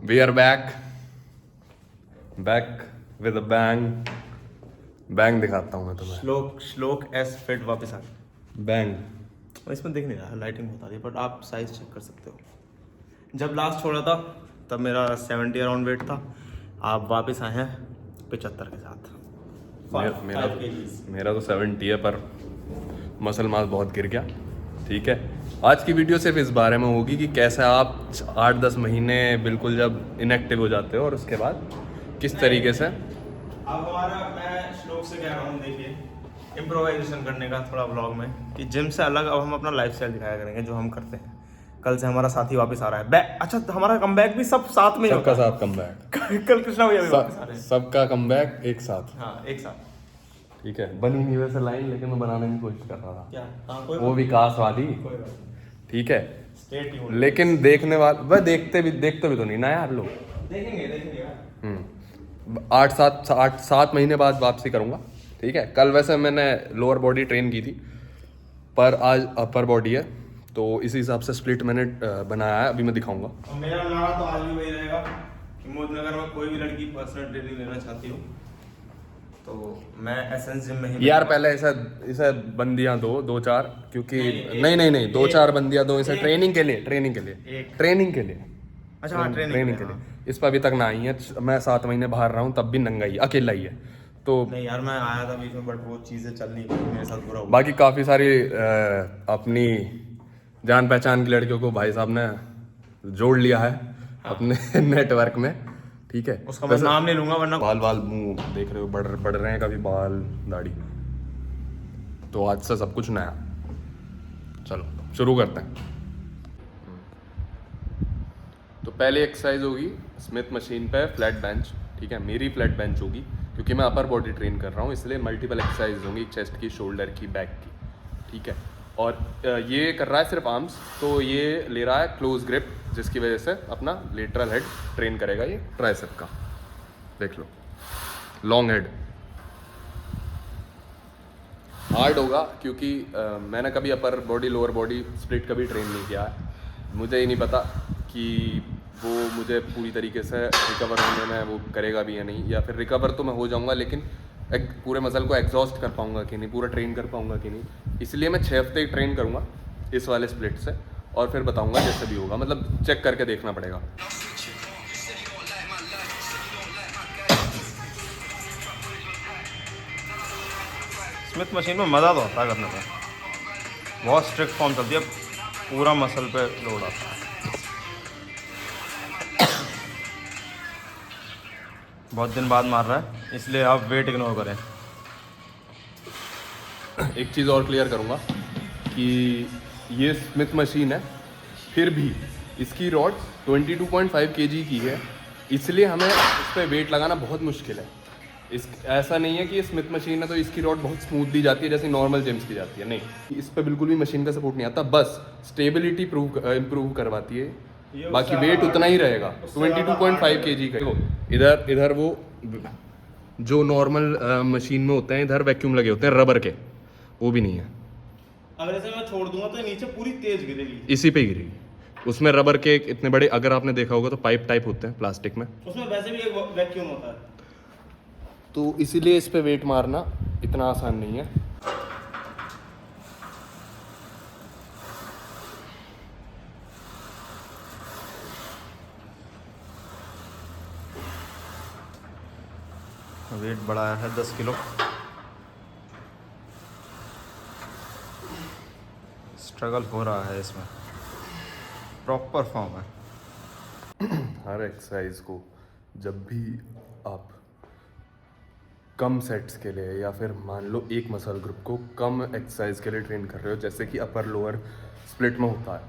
We are back back with a bang. Bang दिखाता हूँ मैं तुम्हें। श्लोक एस फिट वापस आ गया। बैंग और इसमें दिख नहीं रहा, लाइटिंग बता रही है, बट आप साइज चेक कर सकते हो। जब लास्ट छोड़ा था तब मेरा 70 अराउंड वेट था। आप वापस आए हैं 75 के साथ। मेरा तो 70 है, पर मसल मास बहुत गिर गया। ठीक है, आज की वीडियो सिर्फ इस बारे में होगी कि कैसे आप 8-10 महीने बिल्कुल जब इनएक्टिव हो जाते हो और उसके बाद किस तरीके से। अब हमारा, मैं श्लोक से कह रहा हूँ, देखिए इम्प्रोवाइजेशन करने का थोड़ा व्लॉग में, कि जिम से अलग अब हम अपना लाइफस्टाइल दिखाया करेंगे जो हम करते हैं। कल से हमारा साथी वापस आ रहा है। अच्छा, तो हमारा कमबैक भी सब साथ में ही सबका होता है। साथ कमबैक। कल कृष्णा भैया भी वापस आ रहे हैं। सबका कमबैक एक साथ। हाँ, एक साथ। ठीक है, बनी नहीं वैसे लाइन, लेकिन मैं बनाने की कोशिश कर रहा था। क्या? हाँ, कोई वो विकास वाली। कोई बात नहीं। ठीक है, Stay tuned. लेकिन देखने वाले वह देखते भी तो नहीं ना यार लोग। देखेंगे यार। 8-7 महीने बाद वापसी करूंगा। ठीक है, कल वैसे मैंने लोअर बॉडी ट्रेन की थी, पर आज अपर बॉडी है, तो इसी हिसाब से स्प्लिट मैंने बनाया है। अभी मैं दिखाऊंगा। और मेरा नारा तो आज भी वही रहेगा कि मोदनगर में कोई भी लड़की पर्सनल ट्रेनिंग लेना चाहती हो तो मैं एसेंस जिम में ही। यार पहले ऐसा इसे बंदियां दो चार, क्योंकि नहीं 2-4 बंदियां दो इसे ट्रेनिंग के लिए। अच्छा, हाँ, ट्रेनिंग के लिए। इस पर अभी तक ना आई है। मैं 7 महीने बाहर रहा हूँ, तब भी नंगा ही अकेला ही है। तो नहीं यार, मैं आया था बीच में, बट वो चीज़ें चल नहीं पाई, मेरे साथ बुरा हुआ। बाकी काफ़ी सारी अपनी जान पहचान की लड़कियों को भाई साहब ने जोड़ लिया है अपने नेटवर्क में। ठीक है, उसका मैं नाम नहीं लूंगा वरना। बाल मुंह देख रहे हो, बढ़ रहे हैं काफ़ी बाल दाढ़ी। तो आज से सब कुछ नया। चलो शुरू करते हैं। तो पहली एक्सरसाइज होगी स्मिथ मशीन पे फ्लैट बेंच। ठीक है, मेरी फ्लैट बेंच होगी क्योंकि मैं अपर बॉडी ट्रेन कर रहा हूँ, इसलिए मल्टीपल एक्सरसाइज होंगी, चेस्ट की, शोल्डर की, बैक की। ठीक है, और ये कर रहा है सिर्फ आर्म्स, तो ये ले रहा है क्लोज ग्रिप, जिसकी वजह से अपना लेटरल हेड ट्रेन करेगा। ये ट्राइसेप का देख लो, लॉन्ग हेड। हार्ड होगा क्योंकि मैंने कभी upper body lower body split कभी ट्रेन नहीं किया है। मुझे ही नहीं पता कि वो मुझे पूरी तरीके से रिकवर होने में वो करेगा भी या नहीं, या फिर रिकवर तो मैं हो जाऊंगा लेकिन पूरे मसल को एग्जॉस्ट कर पाऊंगा कि नहीं, पूरा ट्रेन कर पाऊंगा कि नहीं। इसलिए मैं 6 हफ्ते ट्रेन करूंगा इस वाले स्प्लिट से, और फिर बताऊंगा जैसे भी होगा। मतलब चेक करके देखना पड़ेगा। स्मिथ मशीन में मज़ा तो आता है करने में, बहुत स्ट्रिक्ट फॉर्म चलती है, पूरा मसल पे लोड आता है। बहुत दिन बाद मार रहा है, इसलिए आप वेट इग्नोर करें। एक चीज़ और क्लियर करूंगा कि ये स्मिथ मशीन है, फिर भी इसकी रॉड 22.5 kg की है, इसलिए हमें इस पर वेट लगाना बहुत मुश्किल है। ऐसा नहीं है कि ये स्मिथ मशीन है तो इसकी रॉड बहुत स्मूथली जाती है जैसे नॉर्मल जिम्स की जाती है, नहीं। इस पर बिल्कुल भी मशीन का सपोर्ट नहीं आता, बस स्टेबिलिटी इम्प्रूव करवाती है, बाकी वेट उतना ही रहेगा 22.5 kg का। इधर वो जो नॉर्मल मशीन में होते हैं, इधर वैक्यूम लगे होते हैं रबर के, वो भी नहीं है। अगर ऐसे मैं छोड़ दूंगा तो नीचे पूरी तेज गिरेगी, इसी पे गिरेगी। उसमें रबर के इतने बड़े, अगर आपने देखा होगा तो पाइप टाइप होते हैं प्लास्टिक में, उसमें वैसे भी एक वैक्यूम होता है। तो इसीलिए इस पे वेट मारना इतना आसान नहीं है। वेट बढ़ाया है 10 किलो। स्ट्रगल हो रहा है इसमें, प्रॉपर फॉर्म है। हर एक्सरसाइज को जब भी आप कम सेट्स के लिए, या फिर मान लो एक मसल ग्रुप को कम एक्सरसाइज के लिए ट्रेन कर रहे हो, जैसे कि अपर लोअर स्प्लिट में होता है,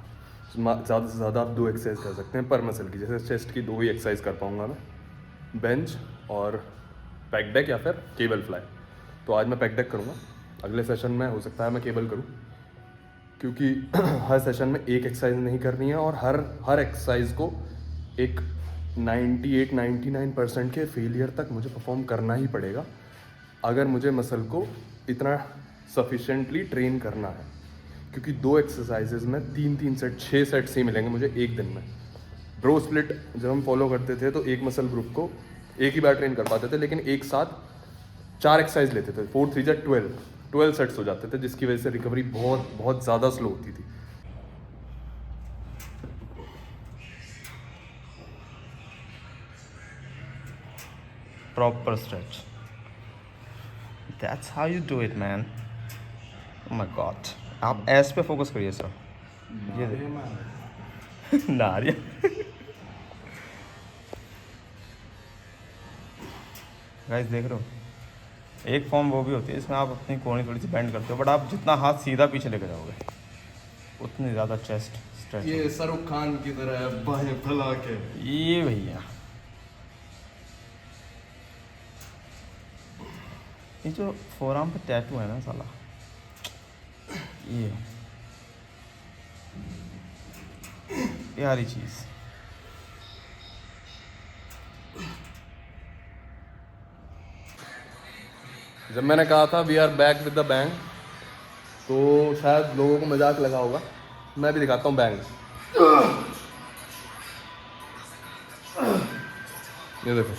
ज़्यादा से ज़्यादा आप 2 एक्सरसाइज कर सकते हैं पर मसल की। जैसे चेस्ट की 2 ही एक्सरसाइज कर पाऊंगा मैं, बेंच और पैक डेक या फिर केबल फ्लाई। तो आज मैं पैक डेक करूँगा, अगले सेशन में हो सकता है मैं केबल करूँ, क्योंकि हर सेशन में एक एक्सरसाइज नहीं करनी है, और हर एक्सरसाइज को एक 98-99% के फेलियर तक मुझे परफॉर्म करना ही पड़ेगा, अगर मुझे मसल को इतना सफिशिएंटली ट्रेन करना है। क्योंकि 2 एक्सरसाइजेज में 3-3 सेट 6 सेट्स ही मिलेंगे मुझे एक दिन में, ब्रो स्प्लिट जब हम फॉलो करते थे तो एक मसल ग्रुप को एक ही बार ट्रेन कर पाते थे, लेकिन एक साथ 4 एक्सरसाइज लेते थे, 4 3 12 सेट्स हो जाते थे, जिसकी वजह से रिकवरी बहुत बहुत ज़्यादा स्लो होती थी। Proper stretch, that's how you do it man. Oh my God, आप एस पे फोकस करिए सर। ये नारियल गाइस देख रहे हो, एक फॉर्म वो भी होती है इसमें आप अपनी कोहनी थोड़ी सी बेंड करते हो, बट आप जितना हाथ सीधा पीछे लेकर जाओगे उतनी ज़्यादा चेस्ट स्ट्रेच। ये शाहरुख खान की तरह बाहें फैला के, ये भैया ये जो फोरआर्म पे टैटू है ना साला, ये यारी चीज़। जब मैंने कहा था we are back with the bang, तो शायद लोगों को मजाक लगा होगा, मैं भी दिखाता हूँ बैंग। ये देखो,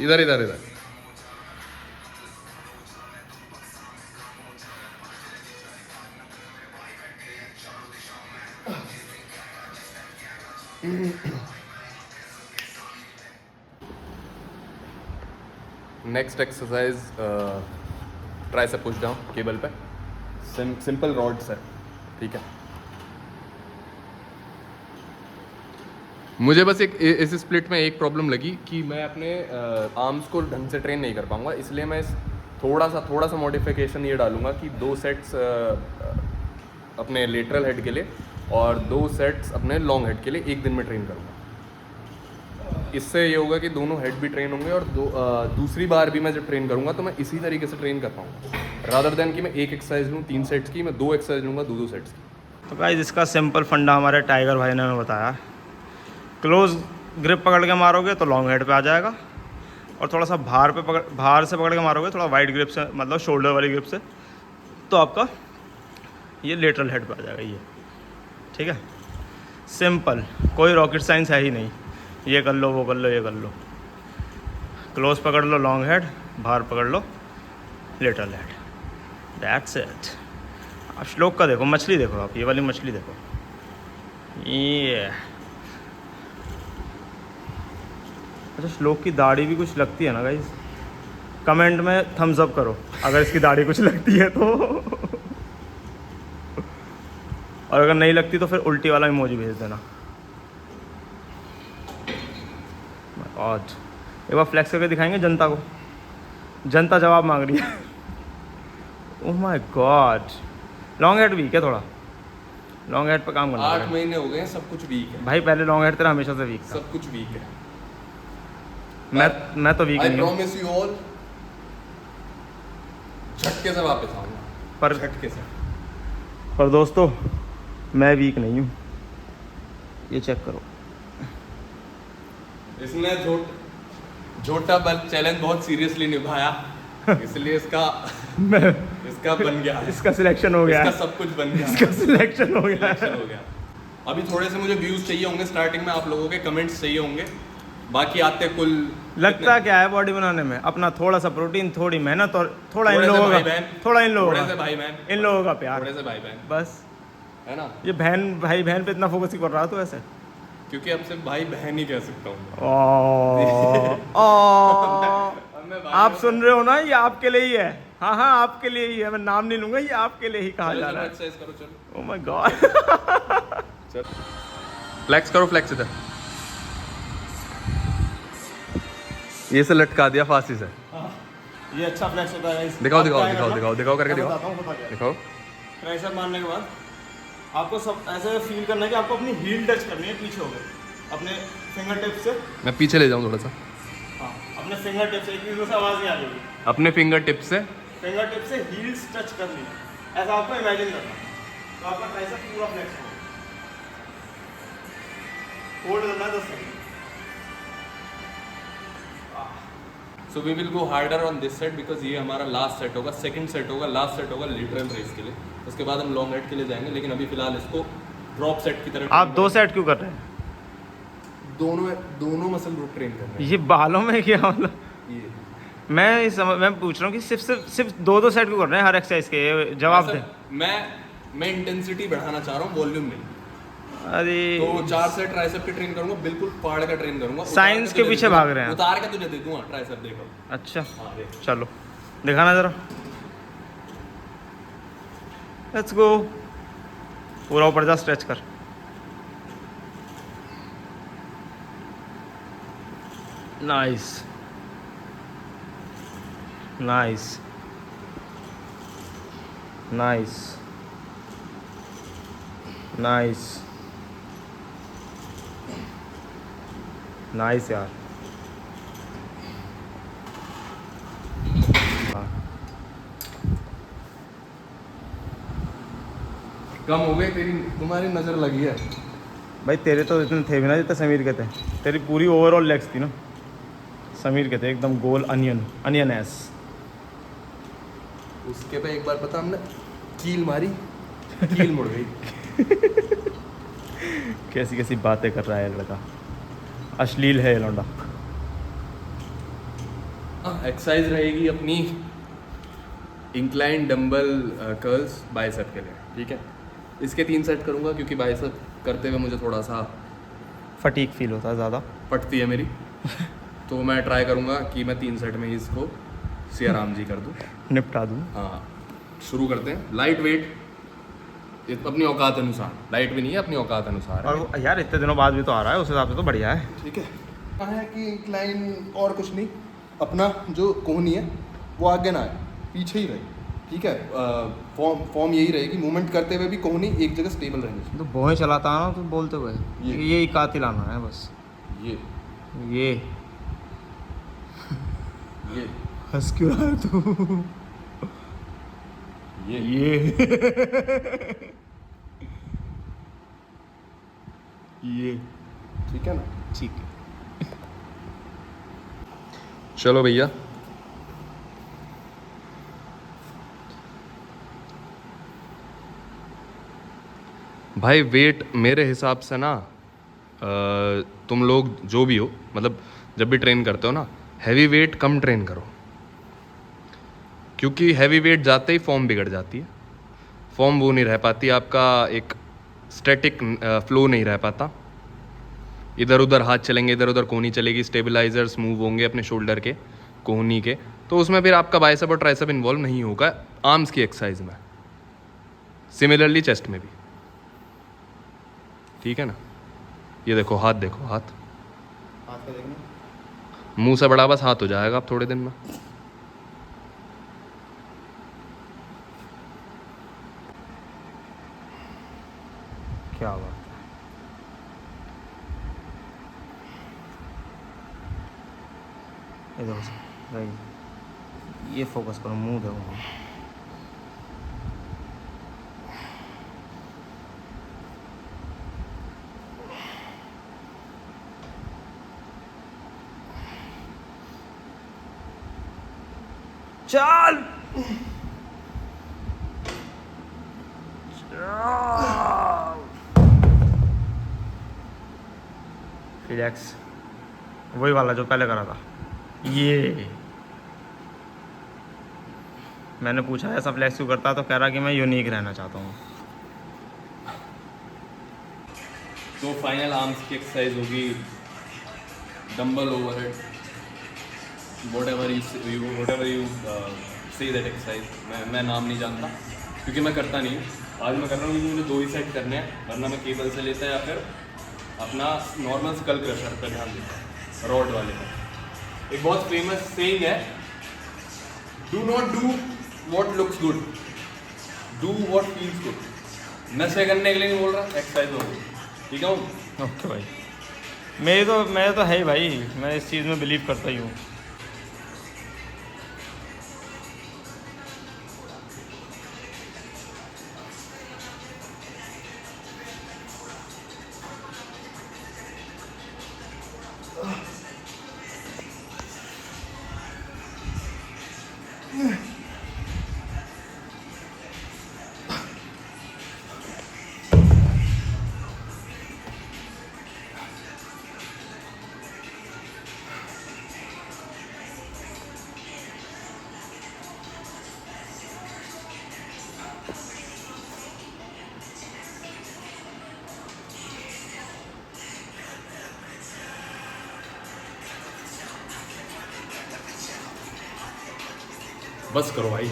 इधर इधर इधर। Next exercise tricep push down cable पे, सिंपल रॉड्स है, ठीक है। मुझे बस एक इस स्प्लिट में एक प्रॉब्लम लगी कि मैं अपने आर्म्स को ढंग से ट्रेन नहीं कर पाऊंगा, इसलिए मैं थोड़ा सा मॉडिफिकेशन ये डालूंगा कि 2 सेट्स अपने लेटरल हेड के लिए और 2 सेट्स अपने लॉन्ग हेड के लिए एक दिन में ट्रेन करूँगा। इससे ये होगा कि दोनों हेड भी ट्रेन होंगे और दूसरी बार भी मैं जब ट्रेन करूँगा तो मैं इसी तरीके से ट्रेन कर पाऊँगा, रादर देन कि मैं एक एक्सरसाइज लूँ 3 सेट्स की, मैं 2 एक्सरसाइज लूँगा 2 सेट्स की। तो गाइस इसका सिंपल फंडा हमारे टाइगर भाई ने हमें बताया। क्लोज ग्रिप पकड़ के मारोगे तो लॉन्ग हेड पे आ जाएगा, और थोड़ा सा बाहर से पकड़ के मारोगे, थोड़ा वाइड ग्रिप से, मतलब शोल्डर वाली ग्रिप से, तो आपका ये लेटरल हेड पे आ जाएगा ये, ठीक है। सिंपल, कोई रॉकेट साइंस है ही नहीं, ये कर लो वो कर लो ये कर लो। क्लोज पकड़ लो लॉन्ग हेड, बाहर पकड़ लो लेटरल हेड, दैट्स इट। आप श्लोक का देखो, मछली देखो, आप ये वाली मछली देखो, ये अच्छा श्लोक की दाढ़ी भी कुछ लगती है ना गाइस, कमेंट में थम्स अप करो अगर इसकी दाढ़ी कुछ लगती है तो और अगर नहीं लगती तो फिर उल्टी वाला इमोजी भेज देना। और एक बार फ्लेक्स करके दिखाएंगे जनता को, जनता जवाब मांग रही है। Oh my god, long head week है थोड़ा, लॉन्ग हेड पे काम करना। 8 महीने हो गए, सब कुछ वीक है भाई, पहले लॉन्ग हेड तेरा हमेशा से वीक था। सब कुछ वीक है। मैं तो वीक नहीं हूँ, I promise you all, झटके से वापस आऊंगा, पर झटके से। पर दोस्तों मैं वीक नहीं हूँ, ये चेक करो। इसने झोटा बल चैलेंज बहुत सीरियसली निभाया, इसलिए इसका बन गया, इसका सिलेक्शन हो गया, इसका सब कुछ बन गया, इसका सिलेक्शन हो गया। सिलेक्शन हो गया। अभी थोड़े से मुझे व्यूज चाहिए होंगे, स्टार्टिंग में आप लोगों के कमेंट्स चाहिए होंगे, बाकी आते कुल लगता क्या है बॉडी बनाने में, अपना थोड़ा सा प्रोटीन, थोड़ी मेहनत और थोड़ा इन लोगों का, थोड़ा इन लोगों थोड़े से का, भाई बहन, इन लोगों का प्यार, थोड़े से भाई बहन, बस है ना। ये बहन भाई बहन पे इतना फोकस ही कर रहा तो ऐसे, क्योंकि अब सिर्फ भाई बहन ही कह सकता हूँ। आप सुन रहे हो ना, ये आपके लिए ही है, हाँ हाँ आपके लिए ही है, मैं नाम नहीं लूंगा, ये आपके लिए ही कहा जा रहा है। एक्सरसाइज करो, चलो। ओह माय गॉड, चल फ्लेक्स करो, फ्लेक्स इधर, ये से लटका दिया फांसी से। ये अच्छा फ्लेक्स होता है। दिखाओ करके दिखाओ। ट्राइसेप मारने के बाद आपको सब ऐसे फील करना है कि आपको अपनी हील टच करनी है पीछे हो गए, अपने फिंगर टिप से। मैं पीछे ले जाऊँ थोड़ा सा। हाँ, अपने फिंगर टिप से, एक दूसरे से आवाज़ नहीं आ रही, अपने फिंगर टिप से हील्स टच कर ली, ऐसा आपको इमेजिन करना, तो आपका ट्राइसेप पूरा फ्लेक्स होगा। होल्ड करना है 10 second, so we will go harder on this set because ये हमारा लास्ट सेट होगा, सेकंड सेट होगा, लास्ट सेट होगा लिटरल रेस के लिए। उसके बाद हम लॉन्ग राइड के लिए जाएंगे, लेकिन अभी फिलहाल इसको ड्रॉप सेट की तरह। आप 2 सेट क्यों कर रहे हैं? दोनों मसल ग्रुप ट्रेन कर रहे ये बालों में क्या मतलब? हैं ये। मैं पूछ रहा हूँ कि सिर्फ 2 सेट क्यों कर रहे हैं हर एक्सरसाइज के? ये जवाब दें। मैं इंटेंसिटी बढ़ाना चाह रहा हूँ, वॉल्यूम नहीं। अरे तो 4 सेट ट्राइसेप के ट्रेन करूंगा, बिल्कुल फाड़ का ट्रेन करूंगा। साइंस के पीछे भाग रहे हैं। उतार के तुझे दे दूंगा ट्राइसेप, देखो। अच्छा हाँ देख। चलो दिखाना जरा। Let's go. पूरा ऊपर जा, स्ट्रेच कर। Nice nice nice nice nice यार। हाँ। कम हो गई तेरी, तुम्हारी नजर लगी है। भाई तेरे तो इतने थे भी ना जितने समीर के थे। तेरी पूरी ओवरऑल लेग्स थी ना, समीर के थे एकदम गोल अनियन एस। उसके पे एक बार पता हमने कील मारी, कील मुड़ गई। कैसी कैसी बातें कर रहा है लड़का, अश्लील है ये लौंडा। एक्सरसाइज रहेगी अपनी इंक्लाइन डंबल कर्ल्स बाइसेप के लिए, ठीक है। इसके 3 सेट करूंगा क्योंकि बाइसेप करते हुए मुझे थोड़ा सा फटीक फील होता है ज़्यादा, पटती है मेरी। तो मैं ट्राई करूंगा कि मैं 3 सेट में ही इसको सिया राम जी कर दूं, निपटा दूँ। हाँ शुरू करते हैं। लाइट वेट अपनी औकात अनुसार, लाइट भी नहीं है, अपनी औकात अनुसार है। और यार इतने दिनों बाद भी तो आ रहा है, उस हिसाब से तो बढ़िया है। ठीक है। है कि इंक्लाइन और कुछ नहीं, अपना जो कोहनी है वो आगे ना आए, पीछे ही रहे, ठीक है। फॉर्म यही रहेगी, मूवमेंट करते हुए भी कोहनी एक जगह स्टेबल रहनी चाहिए। तो बोहे चलाता है ना तो बोलते हुए ये कातिल आना है बस। ये हंस क्यों रहा है तू? ये ठीक है ना? ठीक है। चलो भैया, भाई वेट मेरे हिसाब से ना तुम लोग जो भी हो, मतलब जब भी ट्रेन करते हो ना, हैवी वेट कम ट्रेन करो, क्योंकि हैवी वेट जाते ही फॉर्म बिगड़ जाती है। फॉर्म वो नहीं रह पाती, आपका एक स्टैटिक फ्लो नहीं रह पाता। इधर उधर हाथ चलेंगे, इधर उधर कोहनी चलेगी, स्टेबलाइजर्स मूव होंगे अपने शोल्डर के, कोहनी के, तो उसमें फिर आपका बाइसेप और ट्राइसेप इन्वॉल्व नहीं होगा आर्म्स की एक्सरसाइज में। सिमिलरली चेस्ट में भी, ठीक है ना। ये देखो हाथ, देखो हाथ का देखना, मुंह से बड़ा बस हाथ हो जाएगा आप थोड़े दिन में। क्या बात है। ये देखो भाई, ये फोकस करो, मुंह देखो। चल रिलैक्स, वही वाला जो पहले करा था। ये मैंने पूछा ऐसा फ्लैक्स क्यों करता, तो कह रहा कि मैं यूनिक रहना चाहता हूँ। तो फाइनल आर्म्स की एक्सरसाइज होगी dumbbell overhead, whatever you say that exercise। मैं नाम नहीं जानता क्योंकि मैं करता नहीं हूँ। आज मैं कर रहा हूँ क्योंकि मुझे 2 ही सेट करने हैं, वरना मैं केबल से लेता है या फिर अपना नॉर्मल स्कल क्रशर पर ध्यान देता है, रॉड वाले पर। एक बहुत फेमस सेइंग है, do not do what looks good, do what feels good. नशे करने के लिए नहीं बोल रहा, एक्सरसाइज होगी, ठीक है। ओके भाई, मेरे तो है ही भाई, मैं इस चीज़ में बिलीव करता ही हूँ। बस करो भाई।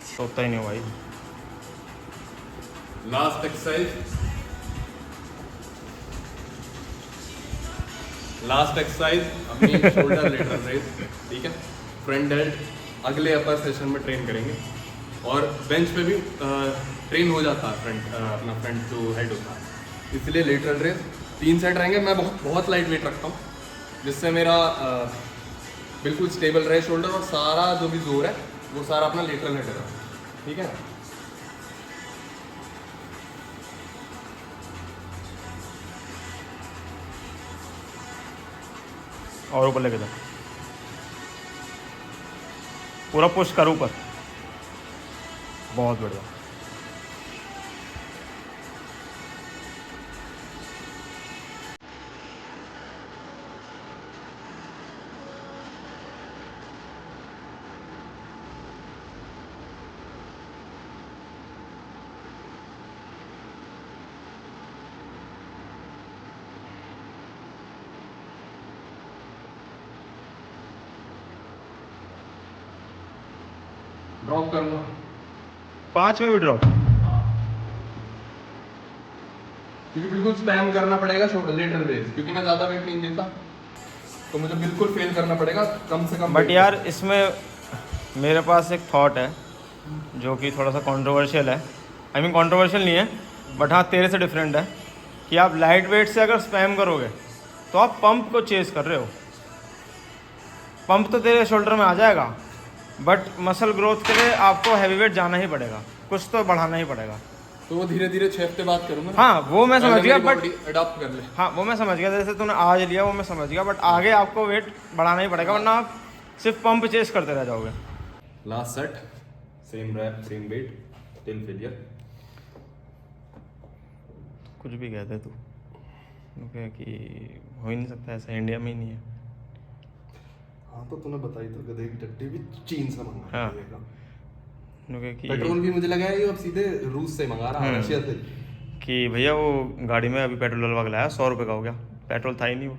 सोता ही नहीं हो भाई। लास्ट एक्सरसाइज, अपनी शोल्डर लेटरल रेज, ठीक है। फ्रंट डेल्ट अगले अपर सेशन में ट्रेन करेंगे, और बेंच पे भी ट्रेन हो जाता है अपना फ्रंट जो हेड होता है, इसलिए लेटरल रेज 3 सेट रहेंगे। मैं बहुत लाइट वेट रखता हूँ, जिससे मेरा बिल्कुल स्टेबल रहे शोल्डर, और सारा जो भी जोर है वो सारा अपना लेटरल हेड रहा, ठीक है। और ऊपर लेके जा, पूरा पुश कर ऊपर, बहुत बढ़िया। ड्रॉप करूँगा 5 में भी ड्रॉप। क्योंकि बिल्कुल स्पैम करना पड़ेगा शोल्डर लेटरल रेज, क्योंकि मैं ज़्यादा वेट नहीं देता, तो मुझे बिल्कुल फेल करना पड़ेगा कम से कम। बट यार इसमें मेरे पास एक थॉट है जो कि थोड़ा सा कंट्रोवर्शियल है। आई मीन कंट्रोवर्शियल नहीं है, बट हाँ तेरे से डिफरेंट है कि आप लाइट वेट से अगर स्पैम करोगे तो आप पंप को चेस कर रहे हो। पंप तो तेरे शोल्डर में आ जाएगा, बट मसल ग्रोथ के लिए आपको हैवी वेट जाना ही पड़ेगा, कुछ तो बढ़ाना ही पड़ेगा। तो वो धीरे धीरे 6 हफ्ते बाद करूँगा। हाँ वो मैं समझ गया, बट अडॉप्ट कर ले। हाँ वो मैं समझ गया, जैसे तूने आज लिया वो मैं समझ गया, बट आगे आपको वेट बढ़ाना ही पड़ेगा, वरना आप सिर्फ पंप चेस करते रह जाओगे। Last set, same rep same weight till failure. कुछ भी कहते तू, क्या कि हो ही नहीं सकता ऐसा, इंडिया में ही नहीं है। हाँ तो तूने बताई तो, गधे की टट्टी भी चीन से मंगा हाँ। देगा। कि पेट्रोल भी मुझे लगा है ये अब सीधे रूस से मंगा रहा है, रशिया से। कि भैया वो गाड़ी में अभी पेट्रोल डलवा के लाया, 100 रुपये का हो गया, पेट्रोल था ही नहीं वो।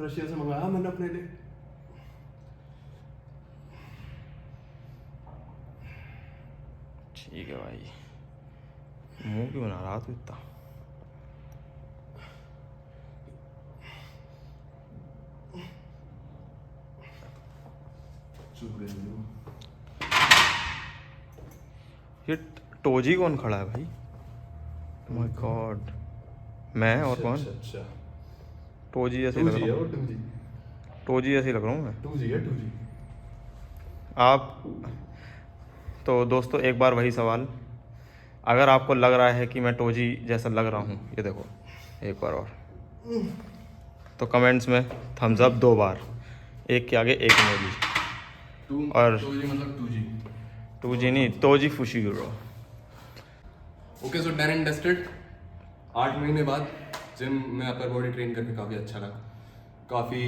रशिया से मंगाया मैंने अपने लिए। ठीक है भाई, मुंह क्यों बना रहा तू इतना? ये टोजी कौन खड़ा है भाई? माय गॉड, मैं और कौन? अच्छा टोजी जैसे लग रहा हूँ, टोजी जैसे लग रहा हूँ मैं। 2G आप तो दोस्तों एक बार वही सवाल, अगर आपको लग रहा है कि मैं टोजी जैसा लग रहा हूँ, ये देखो एक बार और, तो कमेंट्स में थम्स अप 2 बार, एक के आगे एक इमोजी। और 2G मतलब 2G। 2G नहीं, Toji Fushiguro. Okay, so done and dusted. 8 महीने बाद जिम में अपर बॉडी ट्रेन करके काफ़ी अच्छा लगा, काफ़ी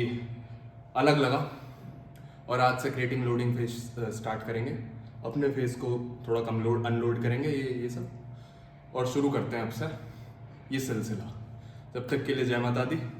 अलग लगा। और आज से क्रिएटिंग लोडिंग फेज स्टार्ट करेंगे, अपने फेस को थोड़ा कम लोड अनलोड करेंगे, ये सब, और शुरू करते हैं अब से ये सिलसिला। तब तक के लिए जय माता दी।